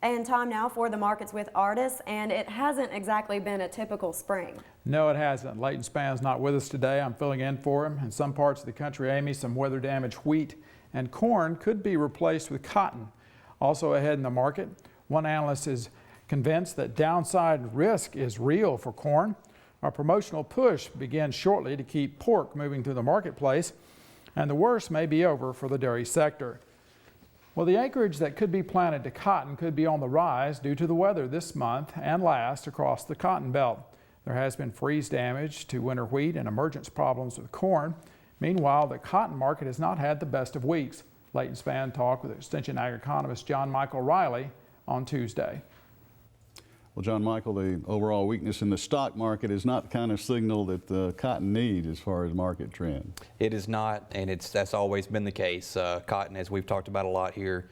And time now for the markets with Artis, and it hasn't exactly been a typical spring. No, it hasn't. Leighton Span's not with us today. I'm filling in for him. In some parts of the country, Amy, some weather damaged wheat and corn could be replaced with cotton. Also ahead in the market, one analyst is convinced that downside risk is real for corn. A promotional push begins shortly to keep pork moving through the marketplace, and the worst may be over for the dairy sector. Well, the acreage that could be planted to cotton could be on the rise due to the weather this month and last across the cotton belt. There has been freeze damage to winter wheat and emergence problems with corn. Meanwhile, the cotton market has not had the best of weeks. Leighton Span talked with Extension Ag economist John Michael Riley on Tuesday. Well, John Michael, the overall weakness in the stock market is not the kind of signal that the cotton needs as far as market trend. It is not, and that's always been the case. Cotton, as we've talked about a lot here,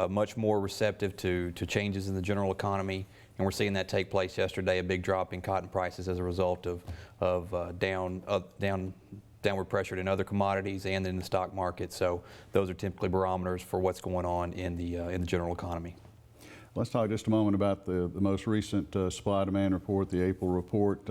much more receptive to changes in the general economy, and we're seeing that take place yesterday, a big drop in cotton prices as a result of downward pressure in other commodities and in the stock market. So those are typically barometers for what's going on in the general economy. Let's talk just a moment about the most recent supply demand report, the April report.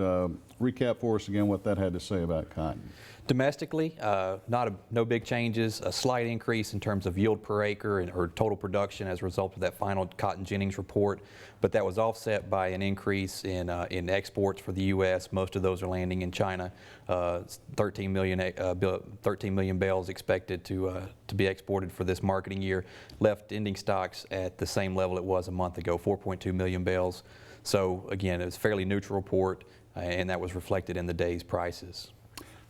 Recap for us again what that had to say about cotton. Domestically, no big changes, a slight increase in terms of yield per acre or total production as a result of that final Cotton Jennings report, but that was offset by an increase in exports for the U.S. Most of those are landing in China. 13 million bales expected to be exported for this marketing year, left ending stocks at the same level it was a month ago, 4.2 million bales. So again, it was a fairly neutral report, and that was reflected in the day's prices.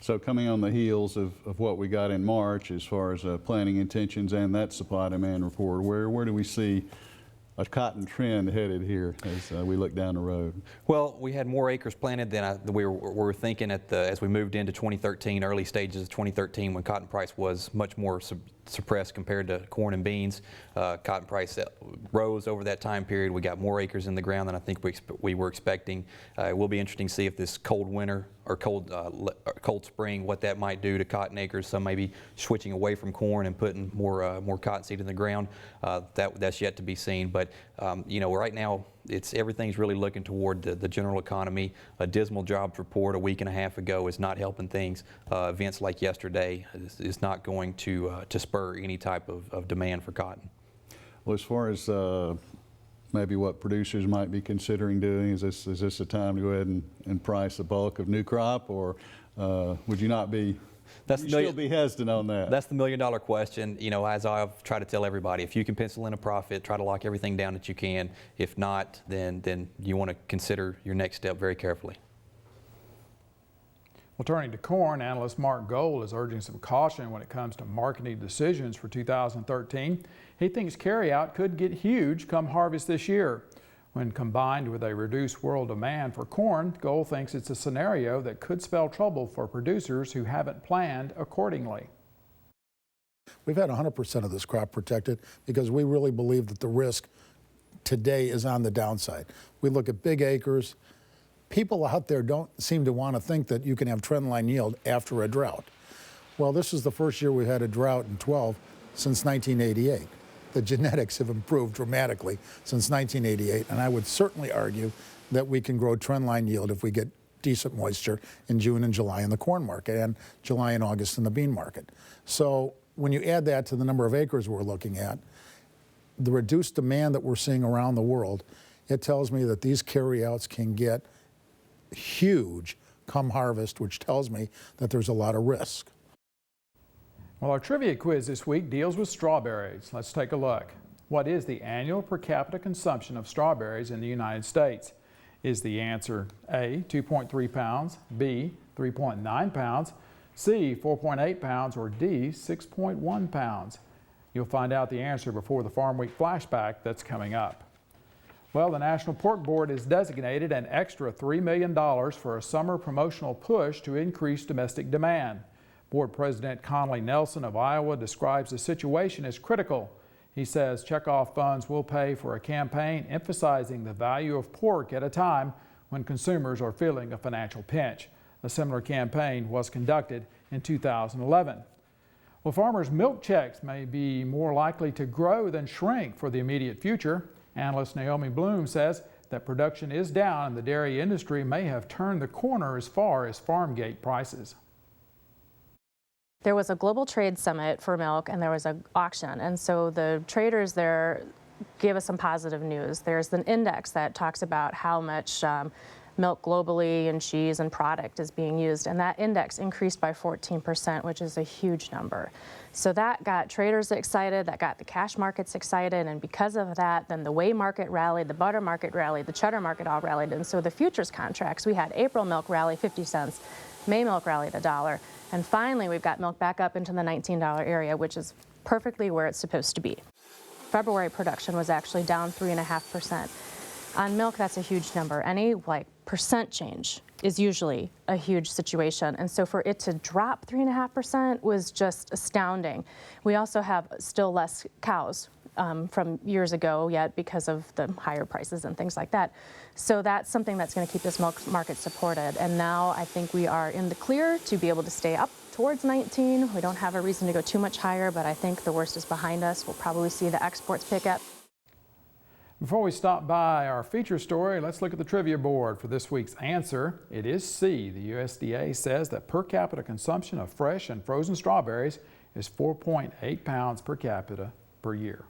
So coming on the heels of what we got in March as far as planting intentions and that supply demand report, where do we see a cotton trend headed here as we look down the road? Well, we had more acres planted than we were thinking as we moved into 2013, early stages of 2013, when cotton price was much more suppressed compared to corn and beans. Cotton price rose over that time period. We got more acres in the ground than I think we were expecting. It will be interesting to see if this cold winter or cold spring, what that might do to cotton acres. Some may be switching away from corn and putting more cottonseed in the ground. That's yet to be seen. But you know, right now everything's really looking toward the general economy. A dismal jobs report a week and a half ago is not helping things. Events like yesterday is not going to spur any type of demand for cotton. Well, as far as maybe what producers might be considering doing, is this a time to go ahead and price the bulk of new crop, or would you not be? Still be hesitant on that? That's the million-dollar question. You know, as I've tried to tell everybody, if you can pencil in a profit, try to lock everything down that you can. If not, then you want to consider your next step very carefully. Well, turning to corn, analyst Mark Gold is urging some caution when it comes to marketing decisions for 2013. He thinks carryout could get huge come harvest this year. When combined with a reduced world demand for corn, Gold thinks it's a scenario that could spell trouble for producers who haven't planned accordingly. We've had 100% of this crop protected because we really believe that the risk today is on the downside. We look at big acres. People out there don't seem to want to think that you can have trendline yield after a drought. Well, this is the first year we've had a drought in 12 since 1988. The genetics have improved dramatically since 1988, and I would certainly argue that we can grow trendline yield if we get decent moisture in June and July in the corn market and July and August in the bean market. So when you add that to the number of acres we're looking at, the reduced demand that we're seeing around the world, it tells me that these carryouts can get huge come harvest, which tells me that there's a lot of risk. Well, our trivia quiz this week deals with strawberries. Let's take a look. What is the annual per capita consumption of strawberries in the United States? Is the answer A, 2.3 pounds, B, 3.9 pounds, C, 4.8 pounds, or D, 6.1 pounds? You'll find out the answer before the Farm Week flashback that's coming up. Well, the National Pork Board has designated an extra $3 million for a summer promotional push to increase domestic demand. Board President Conley Nelson of Iowa describes the situation as critical. He says checkoff funds will pay for a campaign emphasizing the value of pork at a time when consumers are feeling a financial pinch. A similar campaign was conducted in 2011. Well, farmers' milk checks may be more likely to grow than shrink for the immediate future. Analyst Naomi Bloom says that production is down and the dairy industry may have turned the corner as far as farm gate prices. There was a global trade summit for milk and there was an auction, and so the traders there gave us some positive news. There's an index that talks about how much milk globally and cheese and product is being used, and that index increased by 14%, which is a huge number. So that got traders excited, that got the cash markets excited, and because of that, then the whey market rallied, the butter market rallied, the cheddar market all rallied, and so the futures contracts, we had April milk rally 50 cents, May milk rallied $1, and finally we've got milk back up into the $19 area, which is perfectly where it's supposed to be. February production was actually down 3.5%. On milk, that's a huge number. Any percent change is usually a huge situation. And so for it to drop 3.5% was just astounding. We also have still less cows from years ago yet because of the higher prices and things like that. So that's something that's going to keep this milk market supported. And now I think we are in the clear to be able to stay up towards 19. We don't have a reason to go too much higher, but I think the worst is behind us. We'll probably see the exports pick up. Before we stop by our feature story, let's look at the trivia board for this week's answer. It is C. The USDA says that per capita consumption of fresh and frozen strawberries is 4.8 pounds per capita per year.